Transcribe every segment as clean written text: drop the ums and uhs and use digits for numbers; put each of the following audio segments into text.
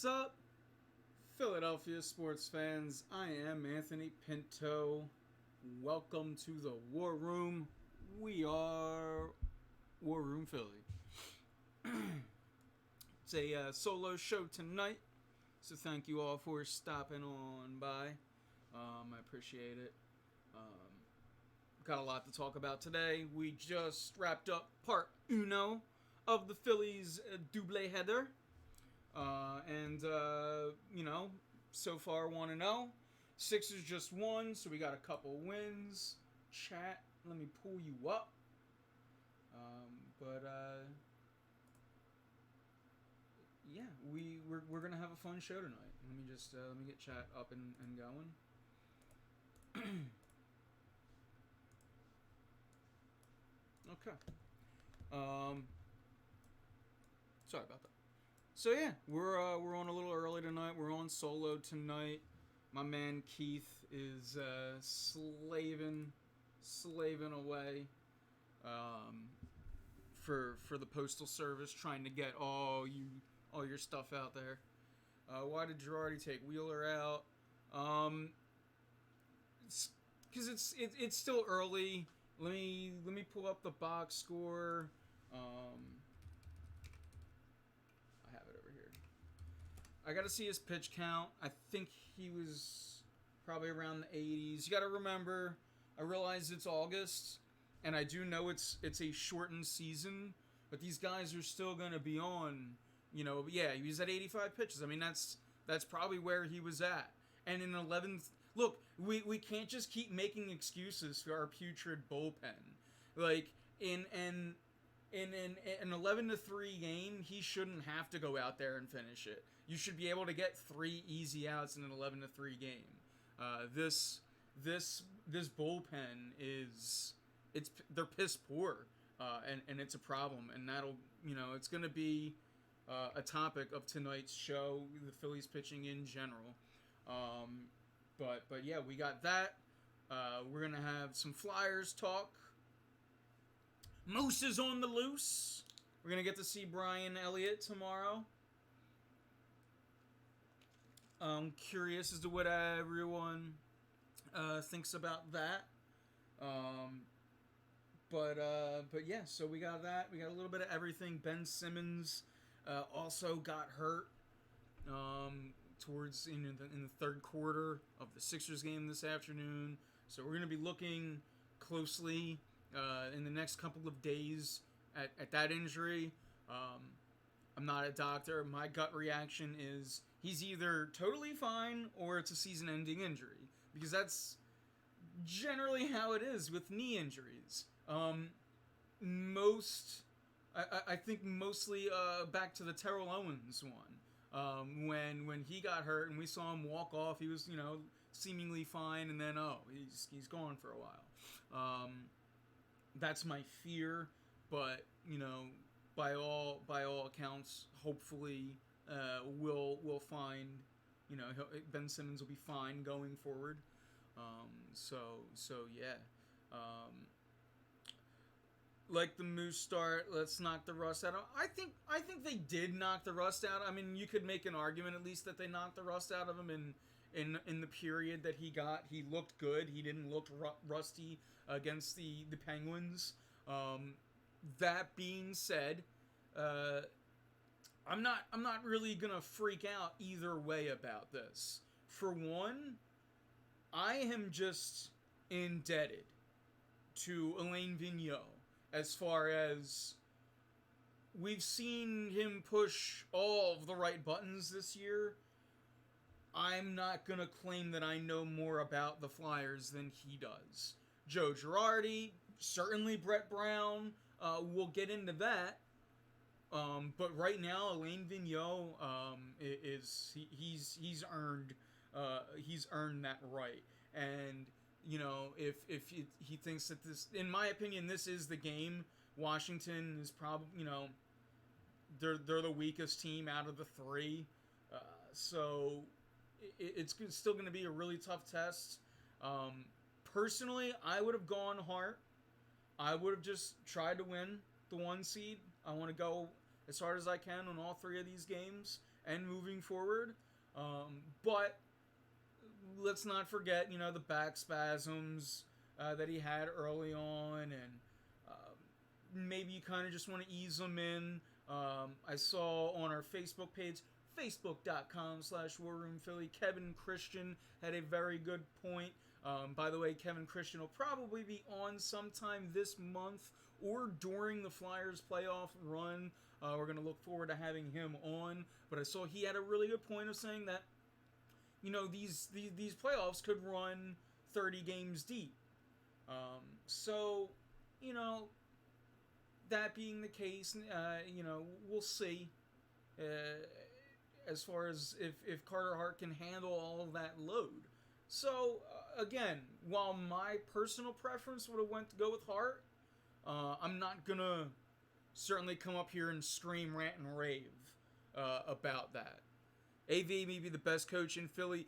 What's up, Philadelphia sports fans? I am Anthony Pinto. Welcome to the War Room. We are War Room Philly. It's a solo show tonight, so thank you all for stopping on by. I appreciate it. Got a lot to talk about today. We just wrapped up part uno of the Phillies double header. So far 1-0. Sixers just won, so we got a couple wins. Chat, let me pull you up. Yeah, we're gonna have a fun show tonight. Let me get chat up and going. Okay. Sorry about that. So yeah, we're on a little early tonight. We're on solo tonight. My man Keith is slaving away for the postal service, trying to get all your stuff out there. Why did Girardi take Wheeler out? Because it's still early. Let me pull up the box score. I have it over here. I got to see his pitch count. I think he was probably around the 80s. You got to remember, I realize it's August, and I do know it's a shortened season, but these guys are still going to be on. But yeah, he was at 85 pitches. I mean, that's probably where he was at. And in 11th, look, we can't just keep making excuses for our putrid bullpen. Like in an 11-3 game, he shouldn't have to go out there and finish it. You should be able to get 3 easy outs in an 11-3 game. This bullpen they're piss poor, and it's a problem, and that'll it's going to be a topic of tonight's show, the Phillies pitching in general. But yeah, we got that. We're gonna have some Flyers talk. Moose is on the loose. We're gonna get to see Brian Elliott tomorrow. I'm curious as to what everyone thinks about that. But yeah, so we got that. We got a little bit of everything. Ben Simmons also got hurt towards in the third quarter of the Sixers game this afternoon. So we're gonna be looking closely in the next couple of days at that injury. I'm not a doctor. My gut reaction is he's either totally fine or it's a season-ending injury, because that's generally how it is with knee injuries. I think mostly back to the Terrell Owens one. When he got hurt and we saw him walk off, he was seemingly fine, and then he's gone for a while. That's my fear, but by all accounts, hopefully we'll find Ben Simmons will be fine going forward. So yeah. Like the Moose start, let's knock the rust out. I think they did knock the rust out. I mean, you could make an argument at least that they knocked the rust out of him in the period that he got. He looked good. He didn't look rusty against the Penguins. That being said, I'm not really gonna freak out either way about this. For one, I am just indebted to Alain Vigneault. As far as we've seen him push all of the right buttons this year, I'm not going to claim that I know more about the Flyers than he does. Joe Girardi, certainly Brett Brown, we'll get into that. But right now, Alain Vigneault he's earned that right. And if he thinks that this, in my opinion, this is the game. Washington is probably, they're the weakest team out of the three. So it's still going to be a really tough test. Personally, I would have gone Hart. I would have just tried to win the 1 seed. I want to go as hard as I can on all 3 of these games. and moving forward. But let's not forget, the back spasms that he had early on, and maybe you kind of just want to ease him in. I saw on our Facebook page, facebook.com/WarRoomPhilly, Kevin Christian had a very good point. By the way, Kevin Christian will probably be on sometime this month or during the Flyers playoff run. We're going to look forward to having him on. But I saw he had a really good point of saying that, these playoffs could run 30 games deep. So, that being the case, we'll see. As far as if Carter Hart can handle all of that load. So, again, while my personal preference would have went to go with Hart, I'm not going to certainly come up here and scream, rant, and rave about that. AV may be the best coach in Philly.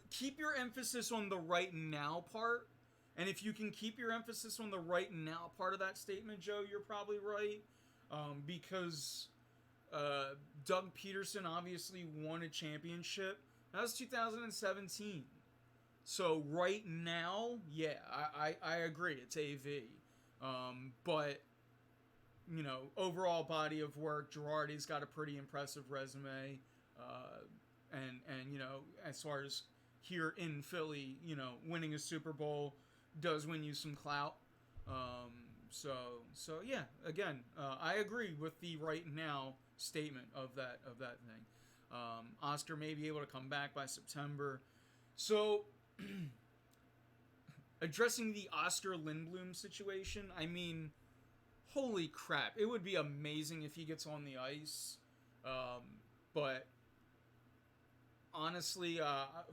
Keep your emphasis on the right now part. And if you can keep your emphasis on the right now part of that statement, Joe, you're probably right. Because Doug Peterson obviously won a championship. That was 2017. So right now, yeah, I agree. It's AV. But, overall body of work, Girardi's got a pretty impressive resume. And as far as here in Philly, winning a Super Bowl does win you some clout. So yeah, again, I agree with the right now statement of that thing. Oscar may be able to come back by September. So, addressing the Oscar Lindblom situation, I mean, holy crap, it would be amazing if he gets on the ice. But honestly,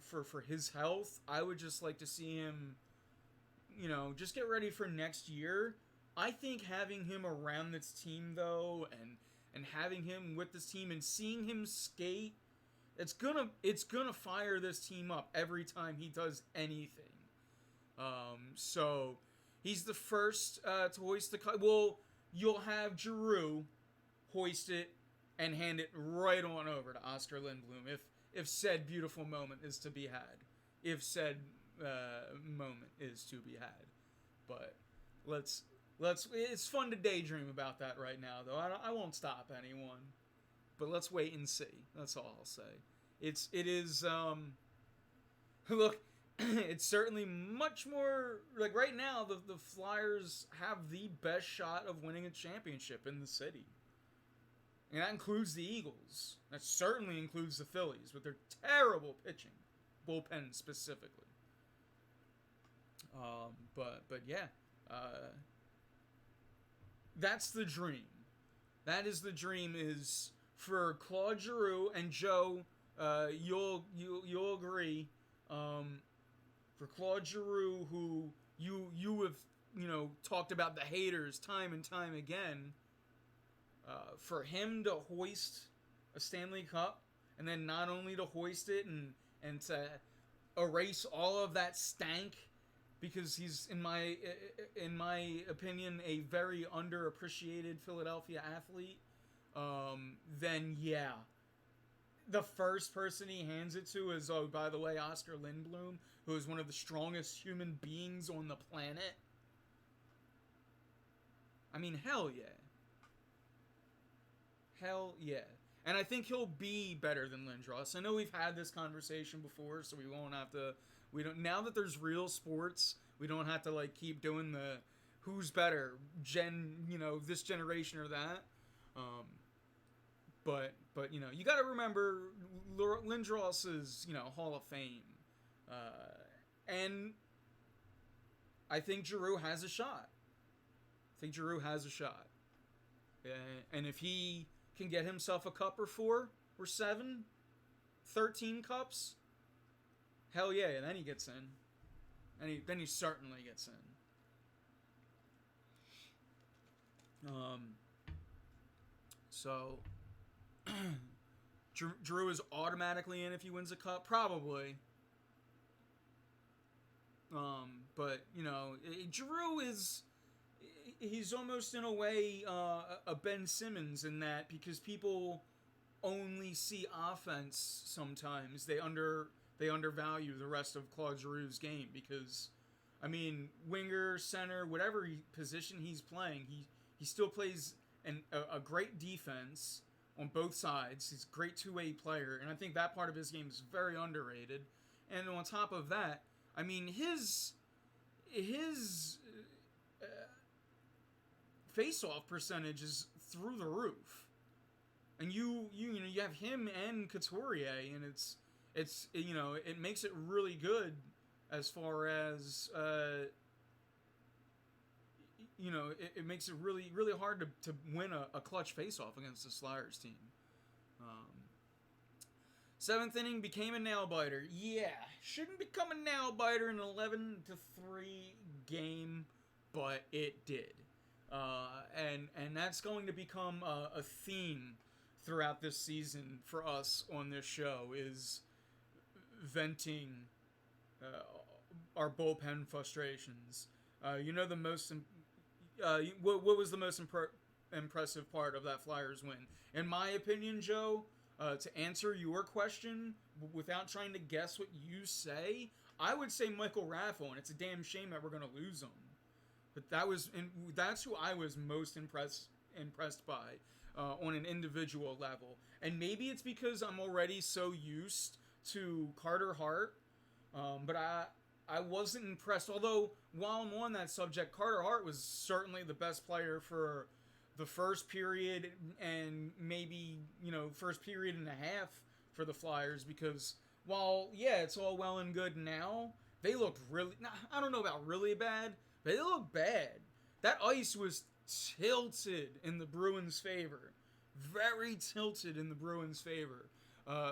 for his health, I would just like to see him, just get ready for next year. I think having him around this team, though, and having him with this team and seeing him skate, it's gonna fire this team up every time he does anything. So he's the first to hoist the cup. Well, you'll have Giroux hoist it and hand it right on over to Oscar Lindblom if said beautiful moment is to be had. If said moment is to be had. But let's it's fun to daydream about that right now, though. I won't stop anyone. But let's wait and see. That's all I'll say. It is look, it's certainly much more like right now the Flyers have the best shot of winning a championship in the city. And that includes the Eagles. That certainly includes the Phillies with their terrible pitching, bullpen specifically. But yeah, that's the dream. That is the dream, is for Claude Giroux and Joe. You'll agree. For Claude Giroux, who you have talked about the haters time and time again. For him to hoist a Stanley Cup, and then not only to hoist it and to erase all of that stank, because he's in my opinion a very underappreciated Philadelphia athlete. Then yeah, the first person he hands it to is, oh, by the way, Oscar Lindblom, who is one of the strongest human beings on the planet. I mean, hell yeah. Hell yeah. And I think he'll be better than Lindros. I know we've had this conversation before, so we won't have to... Now that there's real sports, we don't have to, keep doing the who's better, this generation or that. But you got to remember Lindros is, Hall of Fame. And I think Giroux has a shot. And if he can get himself a cup or 4 or 7, 13 cups, hell yeah, and then he gets in. And then he certainly gets in. So Giroux is automatically in if he wins a cup, probably. But Giroux he's almost in a way a Ben Simmons in that, because people only see offense sometimes. They undervalue the rest of Claude Giroux's game because, I mean, winger, center, whatever position he's playing, he still plays a great defense on both sides. He's a great two-way player, and I think that part of his game is very underrated. And on top of that, I mean, his face-off percentage is through the roof. And you have him and Couturier, and it's it makes it really good as far as it makes it really really hard to win a clutch face-off against this Flyers team. Seventh inning became a nail biter. Yeah, shouldn't become a nail biter in an 11-3 game, but it did. And that's going to become a theme throughout this season for us on this show, is venting our bullpen frustrations. The most what was the most impressive part of that Flyers win, in my opinion, Joe? To answer your question without trying to guess what you say, I would say Michael Raffle, and it's a damn shame that we're going to lose him. But that's who I was most impressed by on an individual level. And maybe it's because I'm already so used to Carter Hart, but I wasn't impressed. Although, while I'm on that subject, Carter Hart was certainly the best player for the first period and maybe, first period and a half for the Flyers, because while, yeah, it's all well and good now, they looked really, I don't know about really bad, but they looked bad. That ice was tilted in the Bruins' favor. Very tilted in the Bruins' favor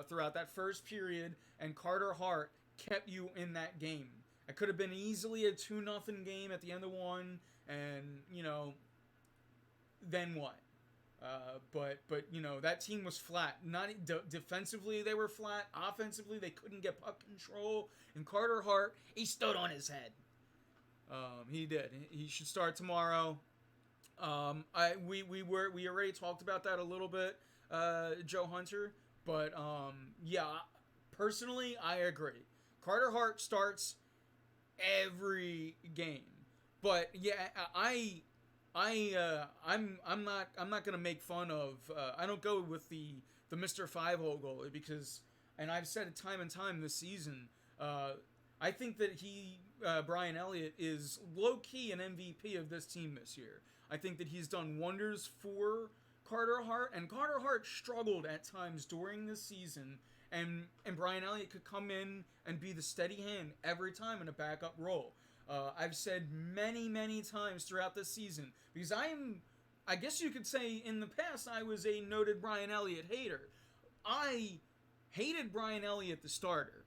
throughout that first period, and Carter Hart kept you in that game. It could have been easily a 2-0 game at the end of one, and, then what? But that team was flat. Not defensively, they were flat. Offensively, they couldn't get puck control. And Carter Hart, he stood on his head. He did. He should start tomorrow. We already talked about that a little bit, Joe Hunter. But yeah, personally, I agree. Carter Hart starts every game. But yeah, I'm not gonna make fun of. I don't go with the Mr. 5-hole goalie because, and I've said it time and time this season. I think that Brian Elliott, is low key an MVP of this team this year. I think that he's done wonders for Carter Hart, and Carter Hart struggled at times during the season, and Brian Elliott could come in and be the steady hand every time in a backup role. I've said many, many times throughout this season, because I guess you could say in the past I was a noted Brian Elliott hater. I hated Brian Elliott, the starter.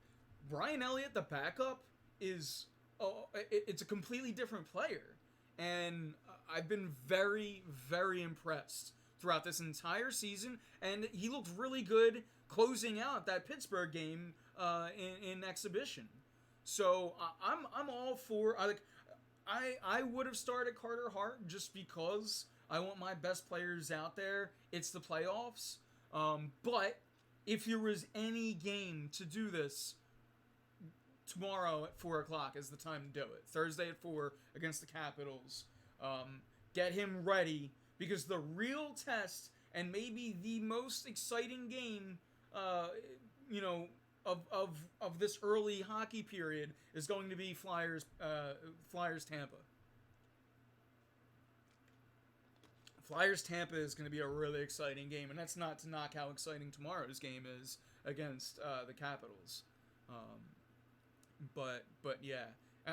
Brian Elliott, the backup, it's a completely different player. And I've been very, very impressed throughout this entire season, and he looked really good closing out that Pittsburgh game in exhibition. So I'm all for. I would have started Carter Hart just because I want my best players out there. It's the playoffs. But if there was any game to do this, tomorrow at 4 o'clock is the time to do it. Thursday at 4 against the Capitals. Get him ready, because the real test and maybe the most exciting game, of this early hockey period is going to be Flyers Tampa. Flyers Tampa is going to be a really exciting game, and that's not to knock how exciting tomorrow's game is against the Capitals. But yeah,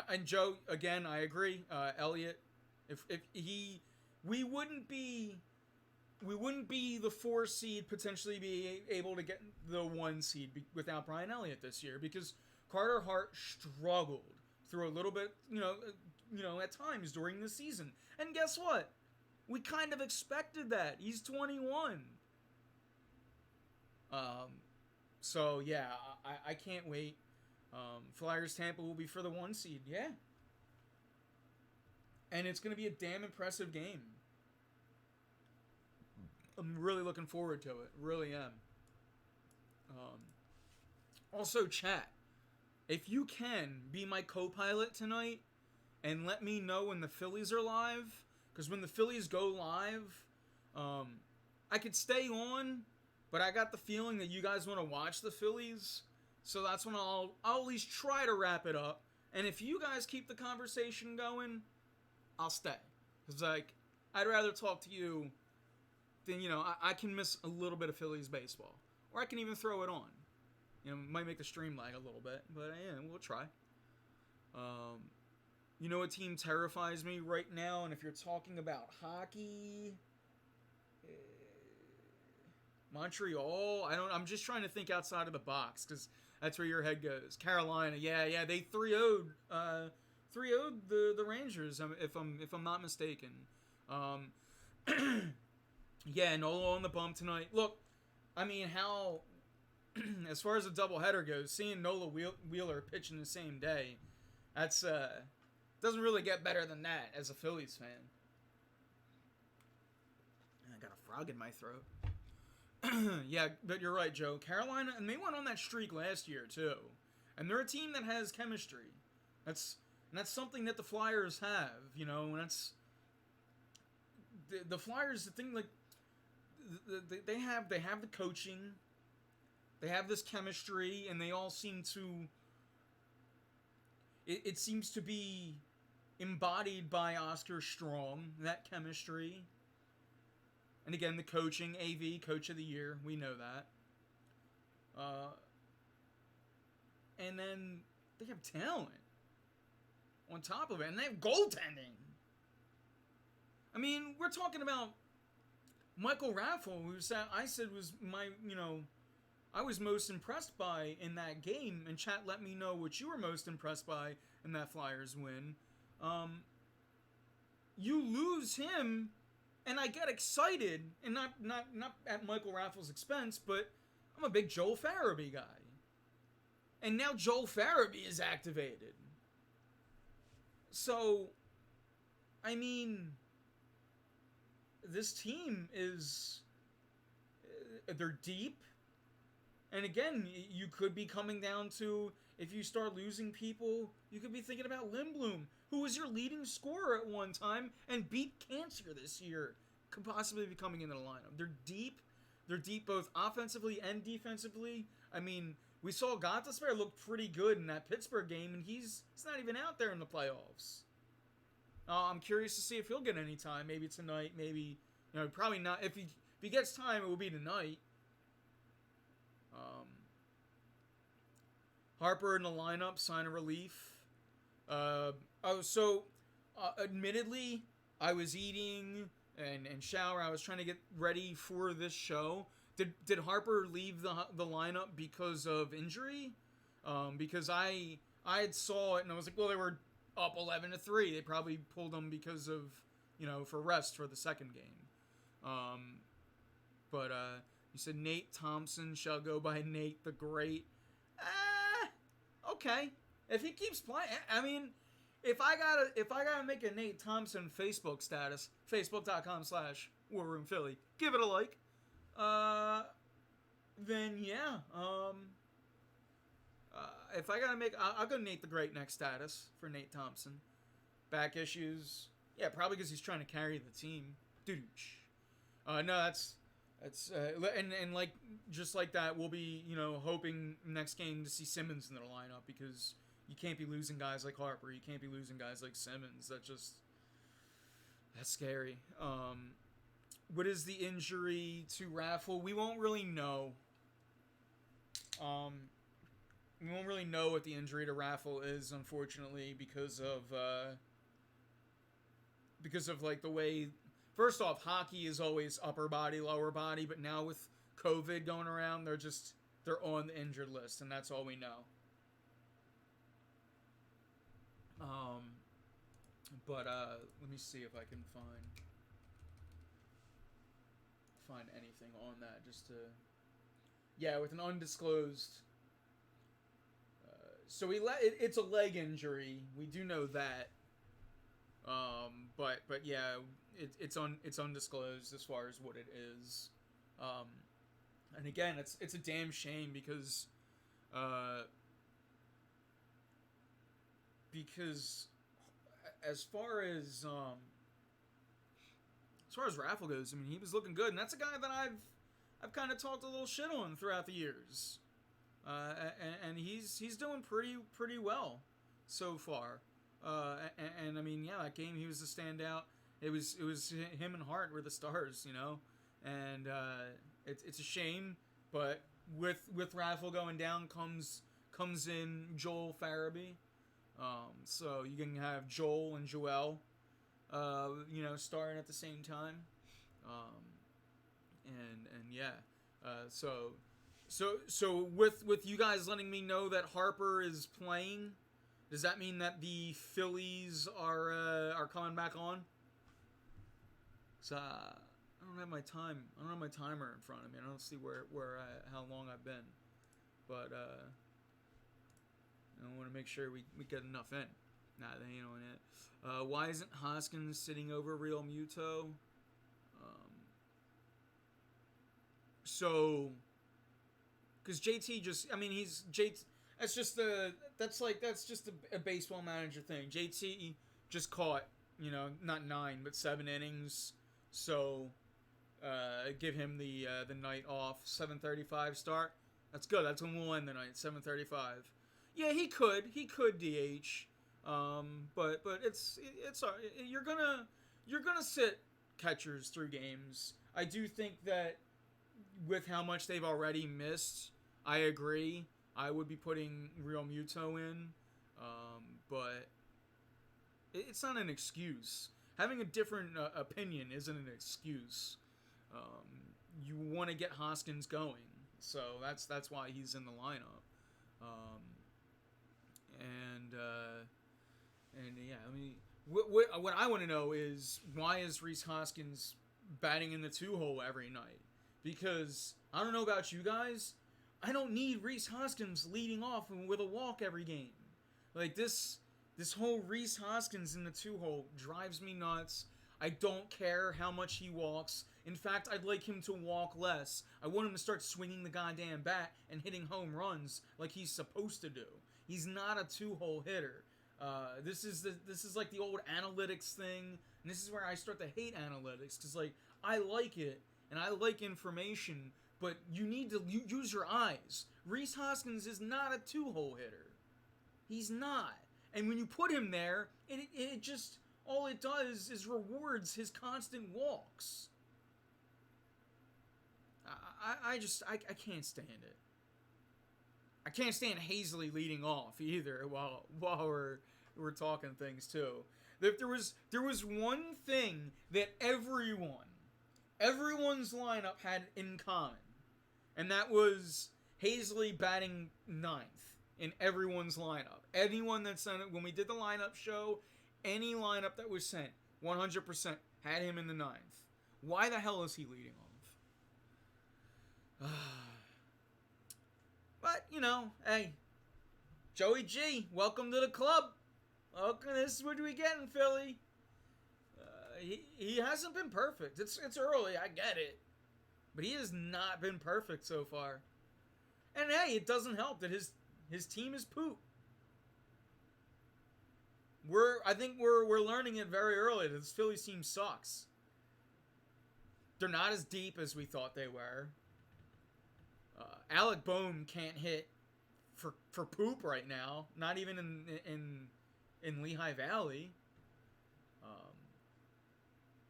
and Joe, again, I agree. Elliott, if we wouldn't be the 4 seed, potentially be able to get the 1 seed without Brian Elliott this year, because Carter Hart struggled through a little bit, at times during the season. And guess what? We kind of expected that. He's 21. So yeah, I can't wait. Flyers Tampa will be for the 1 seed, yeah. And it's going to be a damn impressive game. I'm really looking forward to it. Really am. Also, chat, if you can be my co-pilot tonight and let me know when the Phillies are live, because when the Phillies go live, I could stay on, but I got the feeling that you guys want to watch the Phillies, so that's when I'll at least try to wrap it up. And if you guys keep the conversation going, I'll stay. Because, like, I'd rather talk to you than, I can miss a little bit of Phillies baseball. Or I can even throw it on. Might make the stream lag a little bit, but yeah, we'll try. You know what team terrifies me right now? And if you're talking about hockey, Montreal. I'm just trying to think outside of the box because that's where your head goes. Carolina, yeah, they 3-0'd the Rangers, if I'm not mistaken. Yeah, Nola on the bump tonight. Look, I mean, how as far as a doubleheader goes, seeing Nola Wheeler pitch in the same day, that's doesn't really get better than that as a Phillies fan. I got a frog in my throat. Yeah, but you're right, Joe. Carolina, and they went on that streak last year too, and they're a team that has chemistry. That's something that the Flyers have, and that's the Flyers. The thing, like, they have the coaching, they have this chemistry, and they all seem to. It seems to be embodied by Oscar Strong, that chemistry. And again, the coaching, AV, Coach of the Year, we know that. And then they have talent on top of it, and they have goaltending. I mean, we're talking about Michael Raffle, who I said was my, I was most impressed by in that game, and chat let me know what you were most impressed by in that Flyers win. You lose him, and I get excited, and not at Michael Raffle's expense, but I'm a big Joel Farabee guy. And now Joel Farabee is activated. So, I mean, this team is, they're deep. And again, you could be coming down to, if you start losing people, you could be thinking about Lindblom, who was your leading scorer at one time and beat cancer this year, could possibly be coming into the lineup. They're deep. They're deep both offensively and defensively. I mean, we saw Gottasberg look pretty good in that Pittsburgh game, and he's not even out there in the playoffs. I'm curious to see if he'll get any time. Maybe tonight, maybe, probably not. If he gets time, it will be tonight. Harper in the lineup, sign of relief. Admittedly, I was eating and shower. I was trying to get ready for this show. Did Harper leave the lineup because of injury? Because I had saw it and I was like, well, they were up 11-3. They probably pulled him because of, for rest for the second game. But you said Nate Thompson shall go by Nate the Great. Okay. If he keeps playing, I mean, if I gotta make a Nate Thompson Facebook status, facebook.com/WarRoomPhilly, give it a like. Then yeah. If I gotta I'll go Nate the Great next status for Nate Thompson. Back issues, yeah, probably because he's trying to carry the team. No, that's and like just like that, we'll be hoping next game to see Simmons in the lineup because you can't be losing guys like Harper, you can't be losing guys like Simmons. That's scary. What is the injury to Raffle? We won't really know. We won't really know what the injury to Raffle is, unfortunately, because of like the way. First off, hockey is always upper body, lower body, but now with COVID going around, they're on the injured list, and that's all we know. But let me see if I can find anything on that, just to. Yeah, with an undisclosed. So it's a leg injury. We do know that. But yeah, it's undisclosed as far as what it is. And again, it's a damn shame because because as far as Raffle goes, I mean, he was looking good, and that's a guy that I've kind of talked a little shit on throughout the years, and he's doing pretty well so far. And I mean, yeah, that game he was the standout. It was him and Hart were the stars, you know, and it's a shame, but with Raffle going down comes in Joel Farabee. So you can have Joel and Joel, you know, starting at the same time, and yeah, so with you guys letting me know that Harper is playing, does that mean that the Phillies are coming back on? So I don't have my timer in front of me. I don't see how long I've been, but I want to make sure we get enough in. Nah, they ain't on it. Why isn't Hoskins sitting over Real Muto? So, because JT just, I mean, he's JT. That's just a baseball manager thing. JT just caught, you know, not 9 but 7 innings. So, give him the night off. 7:35 start. That's good. That's when we'll end the night. 7:35. Yeah, he could DH. But it's you're gonna sit catchers through games. I do think that with how much they've already missed, I agree. I would be putting Real Muto in, but it's not an excuse. Having a different opinion isn't an excuse. You want to get Hoskins going, so that's why he's in the lineup. And yeah, I mean, what I want to know is why is Rhys Hoskins batting in the 2-hole every night? Because I don't know about you guys, I don't need Rhys Hoskins leading off with a walk every game. Like this whole Rhys Hoskins in the 2-hole drives me nuts. I don't care how much he walks. In fact, I'd like him to walk less. I want him to start swinging the goddamn bat and hitting home runs like he's supposed to do. He's not a 2-hole hitter. This is like the old analytics thing, and this is where I start to hate analytics, because like I like it and I like information, but you need to use your eyes. Rhys Hoskins is not a 2-hole hitter. He's not. And when you put him there, it just, all it does is rewards his constant walks. I can't stand it. I can't stand Hazley leading off either while we're talking things too. If there was one thing that everyone's lineup had in common, and that was Hazley batting 9th in everyone's lineup. Anyone that sent it, when we did the lineup show, any lineup that was sent, 100% had him in the 9th. Why the hell is he leading off? But, you know, hey, Joey G, welcome to the club. Welcome, this is what we get in Philly. He hasn't been perfect. It's early, I get it. But he has not been perfect so far. And hey, it doesn't help that his team is poop. I think we're learning it very early that this Phillies team sucks. They're not as deep as we thought they were. Alec Bohm can't hit for poop right now. Not even in Lehigh Valley.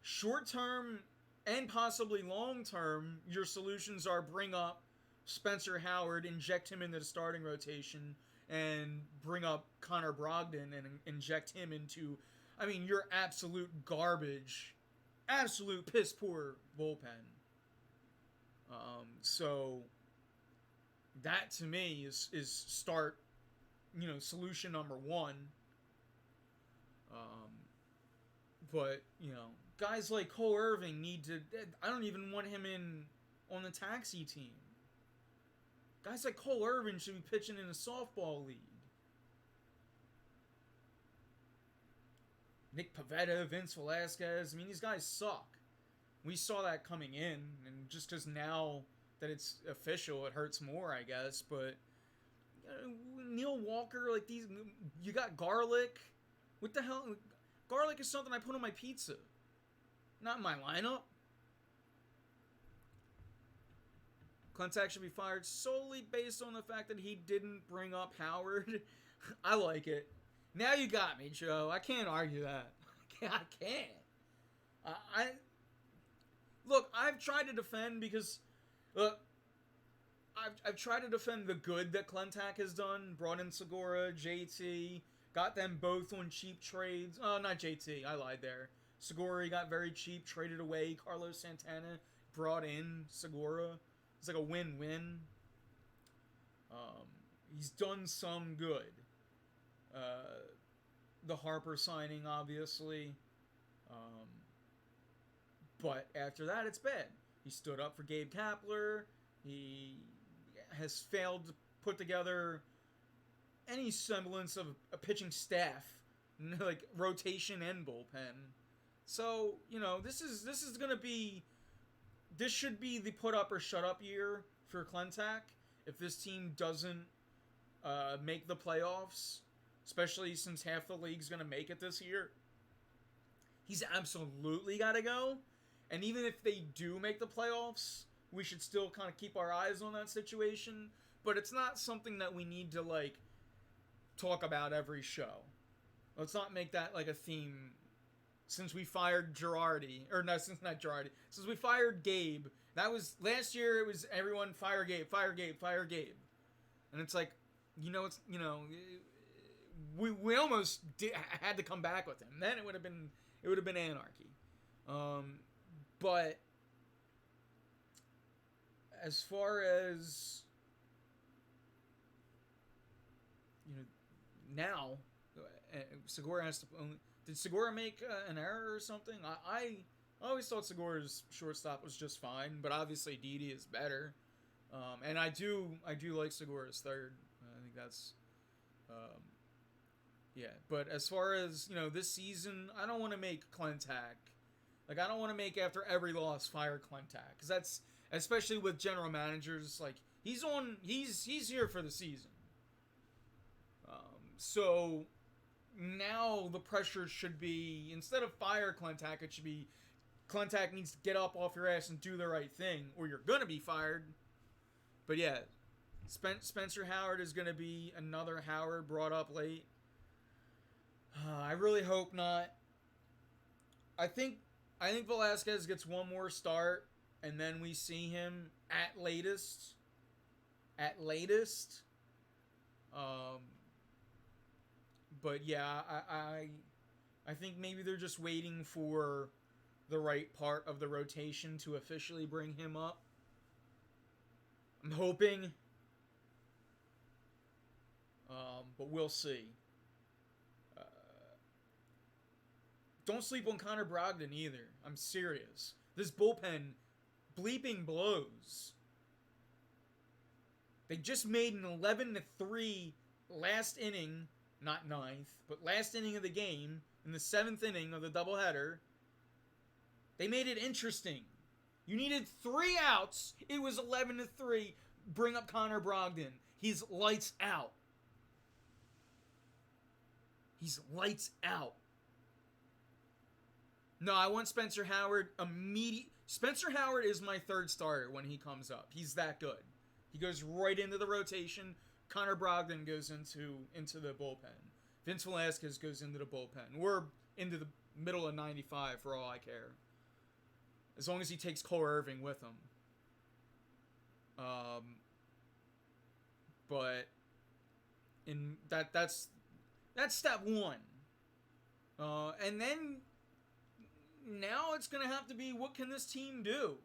Short term and possibly long term, your solutions are bring up Spencer Howard, inject him into the starting rotation, and bring up Connor Brogdon and inject him into, I mean, your absolute garbage, absolute piss poor bullpen. So that to me is start, you know, solution number 1. But, you know, guys like Cole Irvin need to, I don't even want him on the taxi team. Guys like Cole Irvin should be pitching in a softball league. Nick Pivetta, Vince Velasquez, I mean, these guys suck. We saw that coming in, and just because now that it's official, it hurts more, I guess. But Neil Walker, like these, you got Garlic. What the hell? Garlic is something I put on my pizza, not in my lineup. Klentak should be fired solely based on the fact that he didn't bring up Howard. I like it. Now you got me, Joe. I can't argue that. I can't. Look. I've tried to defend because, look, I've tried to defend the good that Klentak has done. Brought in Segura, JT, got them both on cheap trades. Oh, not JT. I lied there. Segura he got very cheap, traded away. Carlos Santana brought in Segura. It's like a win-win. He's done some good. The Harper signing, obviously. But after that, it's bad. He stood up for Gabe Kapler. He has failed to put together any semblance of a pitching staff, like rotation and bullpen. So, this is going to be... This should be the put up or shut up year for Klentak if this team doesn't make the playoffs, especially since half the league's going to make it this year. He's absolutely got to go. And even if they do make the playoffs, we should still kind of keep our eyes on that situation. But it's not something that we need to, talk about every show. Let's not make that, a theme. Since we fired Girardi, since we fired Gabe, that was, last year it was everyone fire Gabe. And it's we almost had to come back with him. Then it would have been anarchy. But as far as, now, Segura has to only... Did Segura make an error or something? I always thought Segura's shortstop was just fine, but obviously Didi is better. And I do like Segura's third. I think that's, yeah. But as far as this season, I don't want to make Klentak. I don't want to make after every loss fire Klentak, because that's, especially with general managers, he's here for the season. So. Now the pressure should be, instead of fire Klentak, it should be Klentak needs to get up off your ass and do the right thing, or you're going to be fired. But yeah, Spencer Howard is going to be another Howard brought up late. I really hope not. I think Velasquez gets one more start, and then we see him at latest. But yeah, I think maybe they're just waiting for the right part of the rotation to officially bring him up. I'm hoping. But we'll see. Don't sleep on Connor Brogdon either. I'm serious. This bullpen bleeping blows. They just made an 11-3 last inning. Not ninth, but last inning of the game, in the 7th inning of the doubleheader. They made it interesting. You needed 3 outs. It was 11-3. Bring up Connor Brogdon. He's lights out. No, I want Spencer Howard immediate. Spencer Howard is my third starter when he comes up. He's that good. He goes right into the rotation. Connor Brogdon goes into the bullpen. Vince Velasquez goes into the bullpen. We're into the middle of 95 for all I care. As long as he takes Cole Irving with him. But in that's step one. And then now it's going to have to be, what can this team do?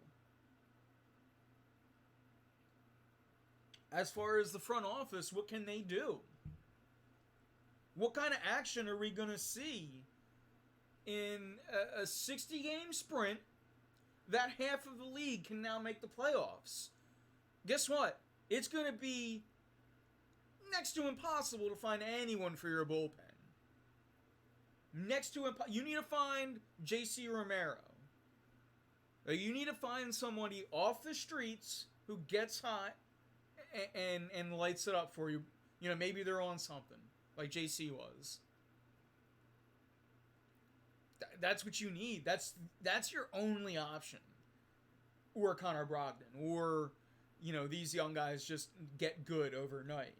As far as the front office, what can they do? What kind of action are we going to see in a 60-game sprint that half of the league can now make the playoffs? Guess what? It's going to be next to impossible to find anyone for your bullpen. You need to find J.C. Romero. You need to find somebody off the streets who gets hot and lights it up for you. You know, maybe they're on something like JC was. That's what you need. That's your only option. Or Connor Brogdon, or you know, these young guys just get good overnight.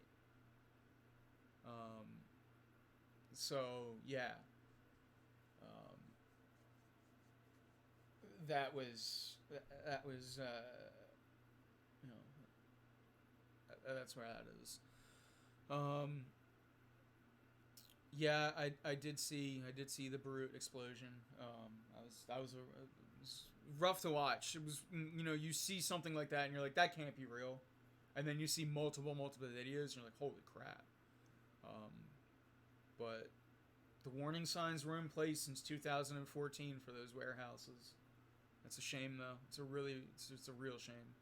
So yeah, that was you know, that's where that is. Yeah, I did see the Barute explosion. It was rough to watch. It was, you know, you see something like that and you're like, that can't be real, and then you see multiple videos and you're like, holy crap. But the warning signs were in place since 2014 for those warehouses. It's a shame though. It's a real shame.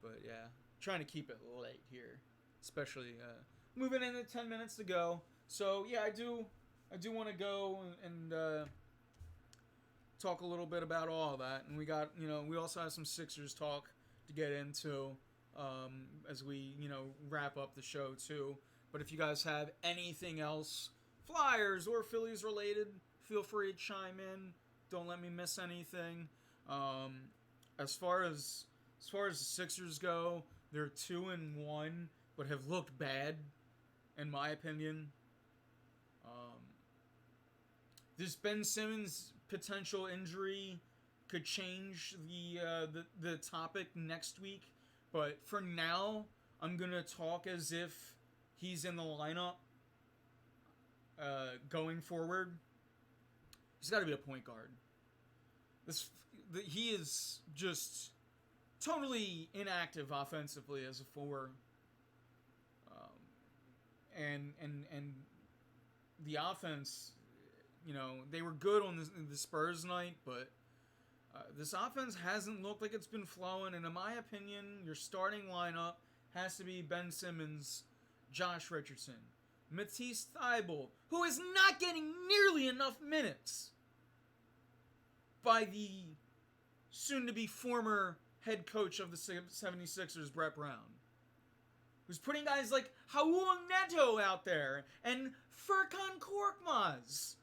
But yeah, trying to keep it light here, especially moving into 10 minutes to go. So yeah, I do want to go and talk a little bit about all of that, and we got, you know, we also have some Sixers talk to get into as we, you know, wrap up the show too. But if you guys have anything else, Flyers or Phillies related, feel free to chime in. Don't let me miss anything. As far as the Sixers go, they're 2-1, but have looked bad, in my opinion. This Ben Simmons potential injury could change the topic next week, but for now, I'm gonna talk as if he's in the lineup going forward. He's got to be a point guard. He is just totally inactive offensively as a 4. And the offense, you know, they were good on the Spurs night, but this offense hasn't looked like it's been flowing. And in my opinion, your starting lineup has to be Ben Simmons, Josh Richardson, Matisse Thybulle, who is not getting nearly enough minutes by the soon-to-be former head coach of the 76ers, Brett Brown, who's putting guys like Raul Neto out there and Furkan Korkmaz.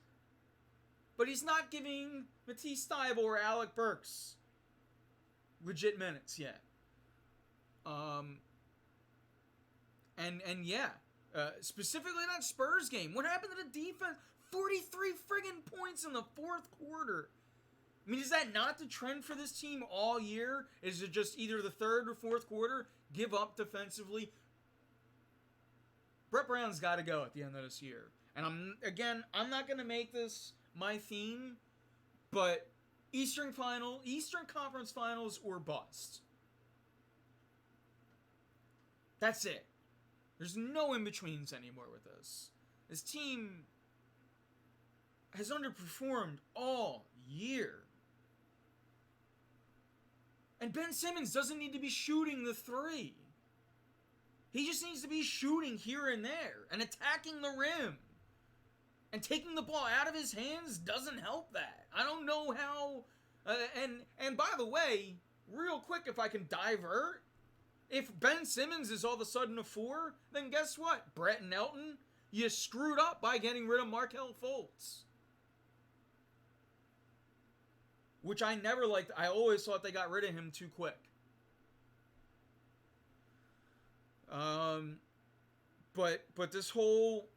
But he's not giving Matisse Thybulle or Alec Burks legit minutes yet. And yeah, specifically that Spurs game. What happened to the defense? 43 friggin' points in the fourth quarter. I mean, is that not the trend for this team all year? Is it just either the third or fourth quarter, give up defensively? Brett Brown's got to go at the end of this year. And I'm not going to make this my theme, but Eastern Conference Finals or bust. That's it. There's no in-betweens anymore with this. This team has underperformed all year. And Ben Simmons doesn't need to be shooting the 3. He just needs to be shooting here and there and attacking the rim. And taking the ball out of his hands doesn't help that. I don't know how... And by the way, real quick, if I can divert, if Ben Simmons is all of a sudden a 4, then guess what? Brett and Elton, you screwed up by getting rid of Markelle Fultz. Which I never liked. I always thought they got rid of him too quick. But this whole...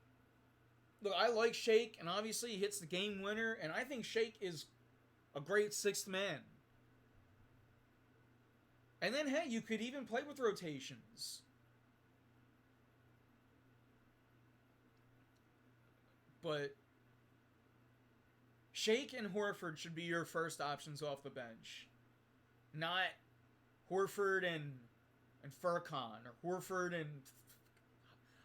Look, I like Shake, and obviously he hits the game winner, and I think Shake is a great 6th man. And then, hey, you could even play with rotations. But Shake and Horford should be your first options off the bench. Not Horford and Furkan, or Horford and...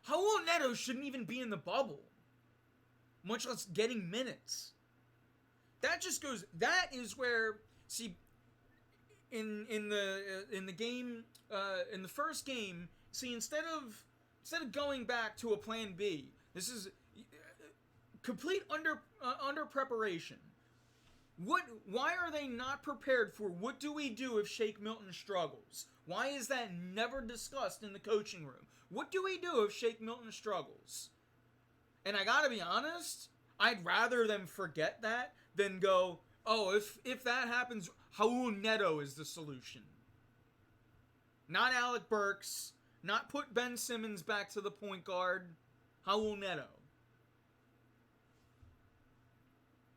Raul Neto shouldn't even be in the bubble. Much less getting minutes. That just goes... That is where... See... In the game, in the first game, see, instead of going back to a plan B, this is complete under preparation. Why are they not prepared for what do we do if Shake Milton struggles? Why is that never discussed in the coaching room? What do we do if Shake Milton struggles? And I gotta be honest, I'd rather them forget that than go, oh, if that happens, Raul Neto is the solution. Not Alec Burks, not put Ben Simmons back to the point guard, Raul Neto.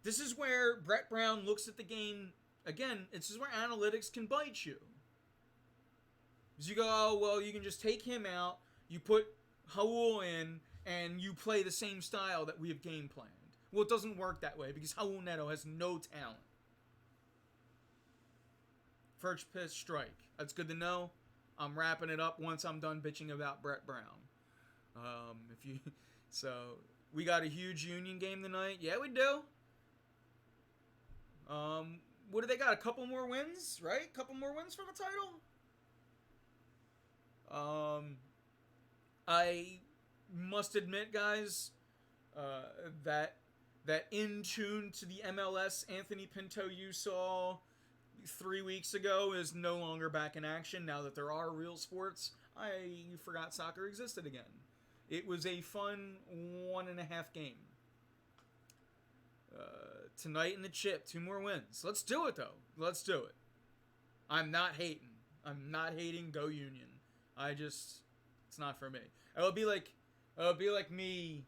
This is where Brett Brown looks at the game, again, this is where analytics can bite you. Because you go, oh, well, you can just take him out, you put Raul in, and you play the same style that we have game planned. Well, it doesn't work that way because Raul Neto has no talent. First pitch strike. That's good to know. I'm wrapping it up once I'm done bitching about Brett Brown. So we got a huge Union game tonight. Yeah, we do. What do they got? A couple more wins, right? A couple more wins for the title. I must admit, guys, that in tune to the MLS Anthony Pinto you saw 3 weeks ago is no longer back in action now that there are real sports. I forgot soccer existed again. It was a fun 1.5 game. Tonight in the chip, 2 more wins. Let's do it, though. Let's do it. I'm not hating. Go Union. It's not for me. It'll be like me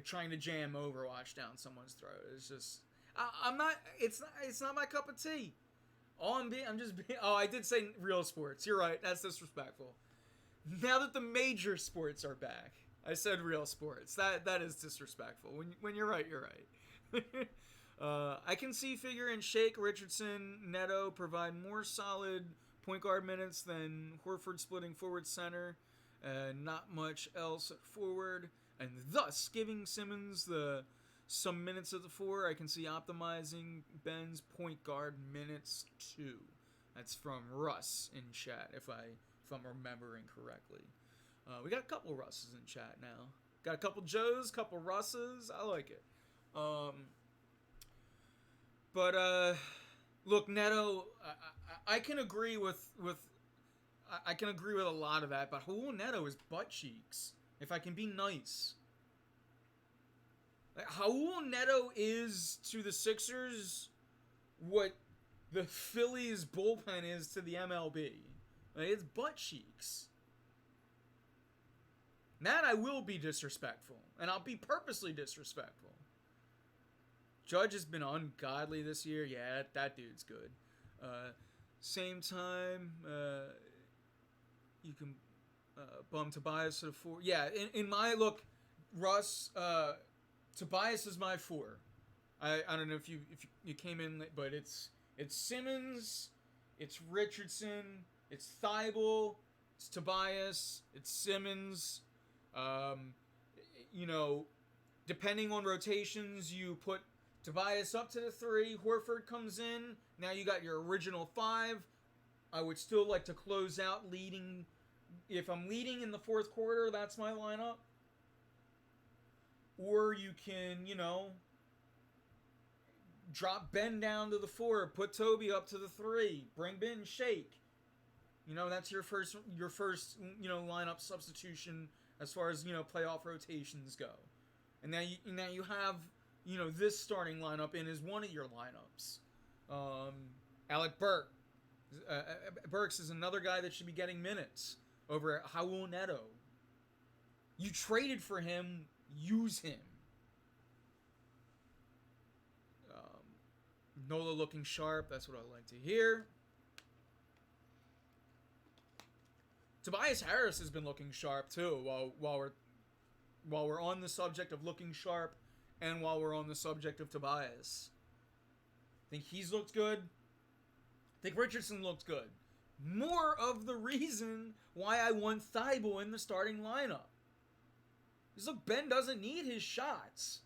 trying to jam Overwatch down someone's throat. It's just, it's not my cup of tea. I did say real sports. You're right. That's disrespectful. Now that the major sports are back, I said real sports. That is disrespectful. When you're right, you're right. I can see Figure and Shake, Richardson, Neto provide more solid point guard minutes than Horford splitting forward center. Not much else at forward. And thus giving Simmons some minutes at the 4. I can see optimizing Ben's point guard minutes too. That's from Russ in chat, if I'm remembering correctly. We got a couple Russes in chat now. Got a couple Joes, couple Russes. I like it. But look, Neto, I can agree with I can agree with a lot of that, but Raul Neto is butt cheeks. If I can be nice. Raul Neto is to the Sixers what the Phillies bullpen is to the MLB. It's butt cheeks. That I will be disrespectful, and I'll be purposely disrespectful. Judge has been ungodly this year. Yeah, that dude's good. Same time, you can bum Tobias to the 4. Yeah, in my look, Russ, Tobias is my 4. I don't know if you came in, but it's Simmons, it's Richardson, it's Thibault, it's Tobias, it's Simmons. Depending on rotations, you put Tobias up to the 3. Horford comes in. Now you got your original 5. I would still like to close out leading. If I'm leading in the 4th quarter, that's my lineup. Or you can, drop Ben down to the 4, put Toby up to the 3, bring Ben Shake. That's your first lineup substitution as far as, playoff rotations go. And now you have, this starting lineup in as one of your lineups. Alec Burks is another guy that should be getting minutes over at Raul Neto. You traded for him, use him. Nola looking sharp, that's what I like to hear. Tobias Harris has been looking sharp too, while we're on the subject of looking sharp and while we're on the subject of Tobias. I think he's looked good. I think Richardson looked good. More of the reason why I want Thibault in the starting lineup. Because look, Ben doesn't need his shots.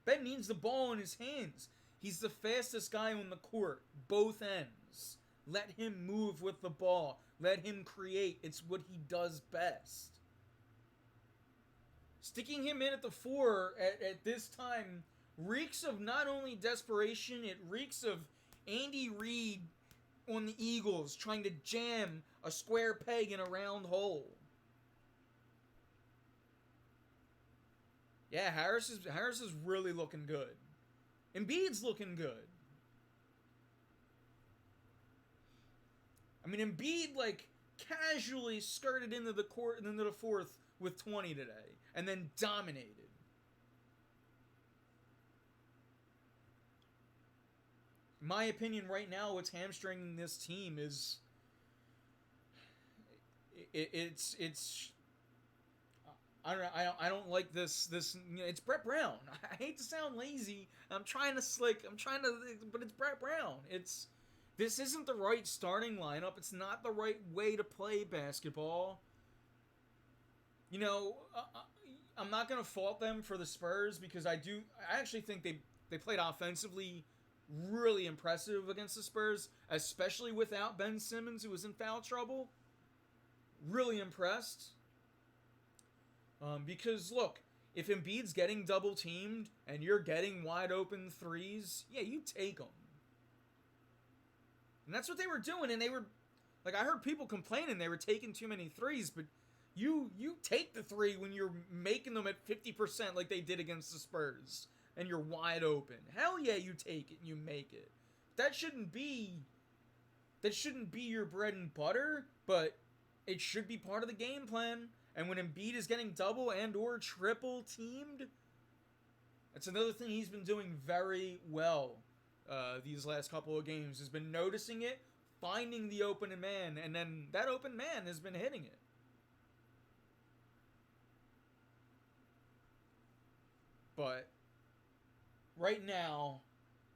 Ben needs the ball in his hands. He's the fastest guy on the court, both ends. Let him move with the ball. Let him create. It's what he does best. Sticking him in at the 4 at this time reeks of not only desperation, it reeks of Andy Reid on the Eagles trying to jam a square peg in a round hole. Yeah, Harris is really looking good. Embiid's looking good. I mean, Embiid, like, casually skirted into the court and into the fourth with 20 today, and then dominated. In my opinion, right now, what's hamstringing this team is it's I don't like this it's Brett Brown. I hate to sound lazy. but it's Brett Brown. This isn't the right starting lineup. It's not the right way to play basketball. You know, I'm not going to fault them for the Spurs because I actually think they played offensively really impressive against the Spurs, especially without Ben Simmons, who was in foul trouble. Really impressed. Because, look, if Embiid's getting double teamed and you're getting wide open threes, yeah, you take them. And that's what they were doing, and they were, like, I heard people complaining they were taking too many threes, but you take the three when you're making them at 50% like they did against the Spurs, and you're wide open. Hell yeah, you take it and you make it. That shouldn't be your bread and butter, but it should be part of the game plan. And when Embiid is getting double and or triple teamed, that's another thing he's been doing very well these last couple of games. Has been noticing it, finding the open man, and then that open man has been hitting it. But right now,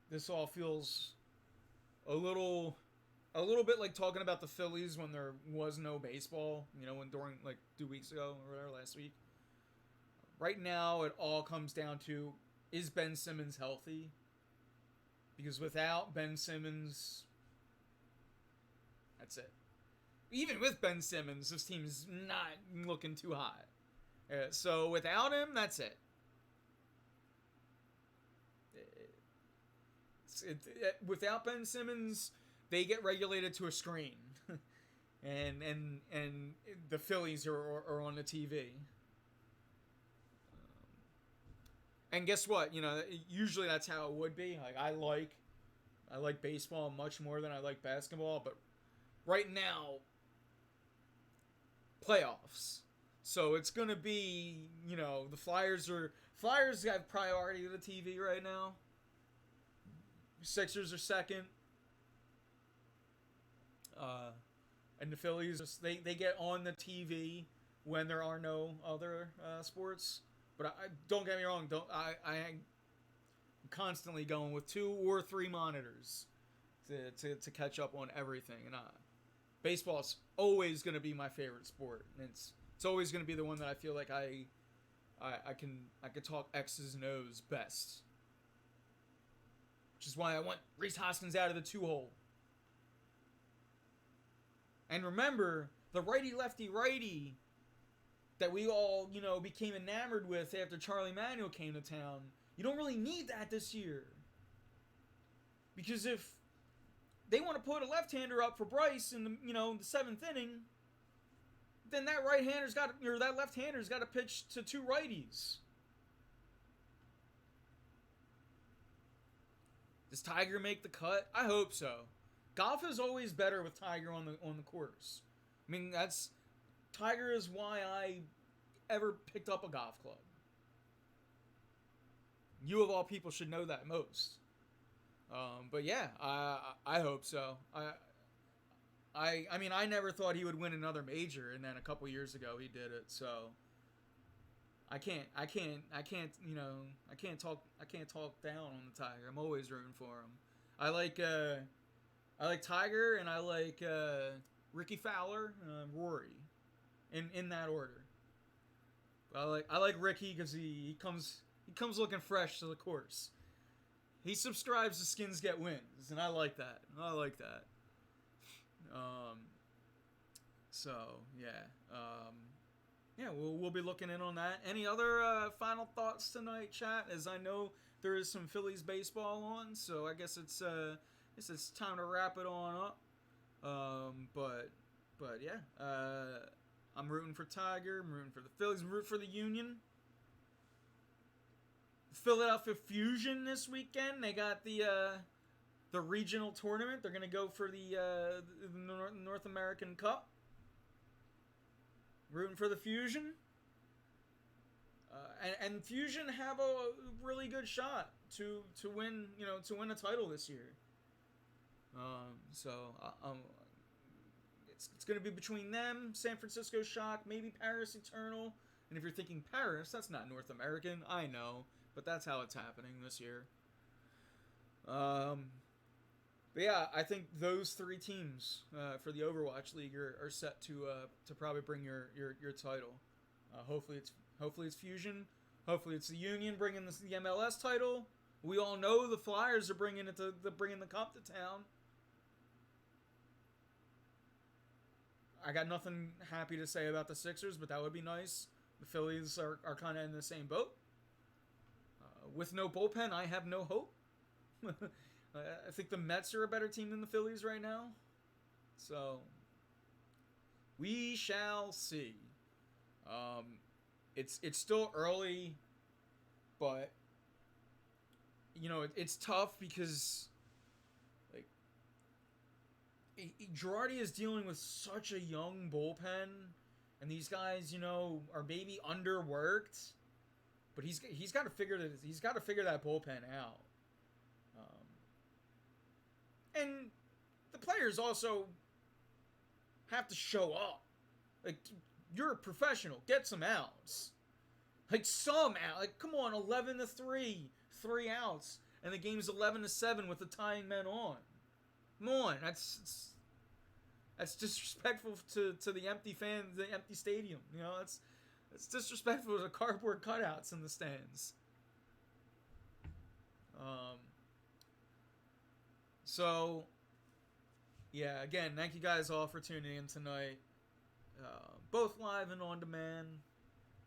this all feels a little bit like talking about the Phillies when there was no baseball, when during like 2 weeks ago or whatever, last week. Right now, it all comes down to, is Ben Simmons healthy? Because without Ben Simmons, that's it. Even with Ben Simmons, this team is not looking too hot. So without him, that's it. Without Ben Simmons, they get regulated to a screen, and the Phillies are on the TV. And guess what? Usually that's how it would be. Like I like baseball much more than I like basketball, but right now, playoffs. So it's gonna be, the Flyers have priority to the TV right now. Sixers are second. And the Phillies, they get on the TV when there are no other sports. But don't get me wrong, I'm constantly going with 2 or 3 monitors to catch up on everything. And baseball's always going to be my favorite sport. And it's always going to be the one that I feel like I can talk X's and O's best. Which is why I want Rhys Hoskins out of the 2-hole. And remember, the righty-lefty-righty that we all, became enamored with after Charlie Manuel came to town, you don't really need that this year. Because if they want to put a left-hander up for Bryce in the, the 7th inning, then that that left-hander's got to pitch to 2 righties. Does Tiger make the cut? I hope so. Golf is always better with Tiger on the course. I mean, Tiger is why I ever picked up a golf club. You of all people should know that most. But yeah, I hope so. I mean, I never thought he would win another major, and then a couple years ago he did it. So I can't talk down on the Tiger. I'm always rooting for him. I like Tiger, and I like Ricky Fowler, Rory, in that order. But I like Ricky because he comes looking fresh to the course. He subscribes to Skins Get Wins, and I like that. So yeah, yeah, we'll be looking in on that. Any other final thoughts tonight, chat? As I know there is some Phillies baseball on, so I guess it's it's time to wrap it on up. But yeah, I'm rooting for Tiger. I'm rooting for the Phillies. I'm rooting for the Union. Philadelphia Fusion this weekend. They got the regional tournament. They're gonna go for the North American Cup. Rooting for the Fusion. And Fusion have a really good shot to win a title this year. It's going to be between them, San Francisco Shock, maybe Paris Eternal. And if you're thinking Paris, that's not North American, I know, but that's how it's happening this year. But yeah, I think those three teams for the Overwatch League are set to probably bring your title. Hopefully it's Fusion. Hopefully it's the Union bringing the MLS title. We all know the Flyers are bringing the cup to town. I got nothing happy to say about the Sixers, but that would be nice. The Phillies are kind of in the same boat. With no bullpen, I have no hope. I think the Mets are a better team than the Phillies right now. So, we shall see. It's still early, but it's tough because Girardi is dealing with such a young bullpen, and these guys, are maybe underworked, but he's got to figure that bullpen out. And the players also have to show up. Like, you're a professional, get some outs. Come on, 11-3, 3 outs, and the game's 11-7 with the tying men on. Come on, that's disrespectful to the empty the empty stadium. It's disrespectful to cardboard cutouts in the stands. So, yeah, again, thank you guys all for tuning in tonight. Both live and on demand.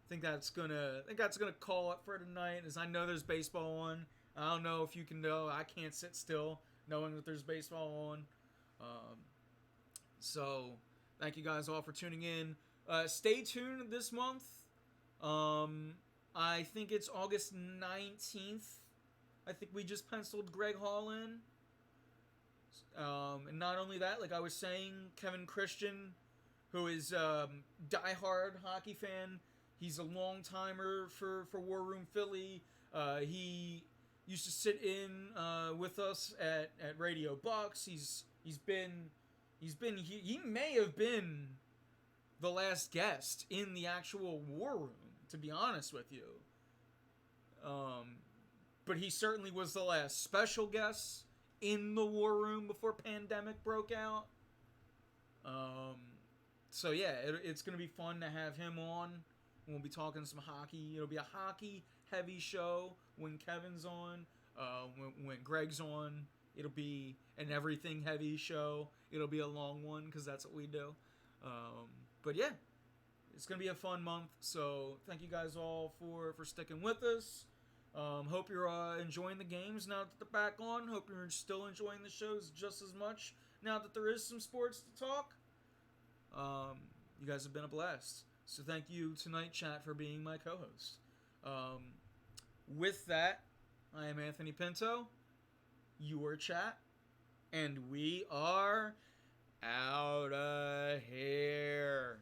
I think that's gonna call it for tonight, as I know there's baseball on. I don't know if you can know. I can't sit still knowing that there's baseball on. So, thank you guys all for tuning in. Stay tuned this month. I think it's August 19th. I think we just penciled Greg Hall in. And not only that, like I was saying, Kevin Christian, who is diehard hockey fan, he's a long timer for War Room Philly. He used to sit in with us at Radio Bucks. He may have been the last guest in the actual War Room, to be honest with you. But he certainly was the last special guest in the War Room before pandemic broke out. So yeah, it's going to be fun to have him on. We'll be talking some hockey. It'll be a hockey heavy show when Kevin's on. When Greg's on, it'll be an everything heavy show. It'll be a long one because that's what we do. But yeah, it's going to be a fun month. So thank you guys all for sticking with us. Hope you're enjoying the games now that they're back on. Hope you're still enjoying the shows just as much now that there is some sports to talk. You guys have been a blast. So thank you tonight, chat, for being my co-host. With that, I am Anthony Pinto. You are chat. And we are out of here.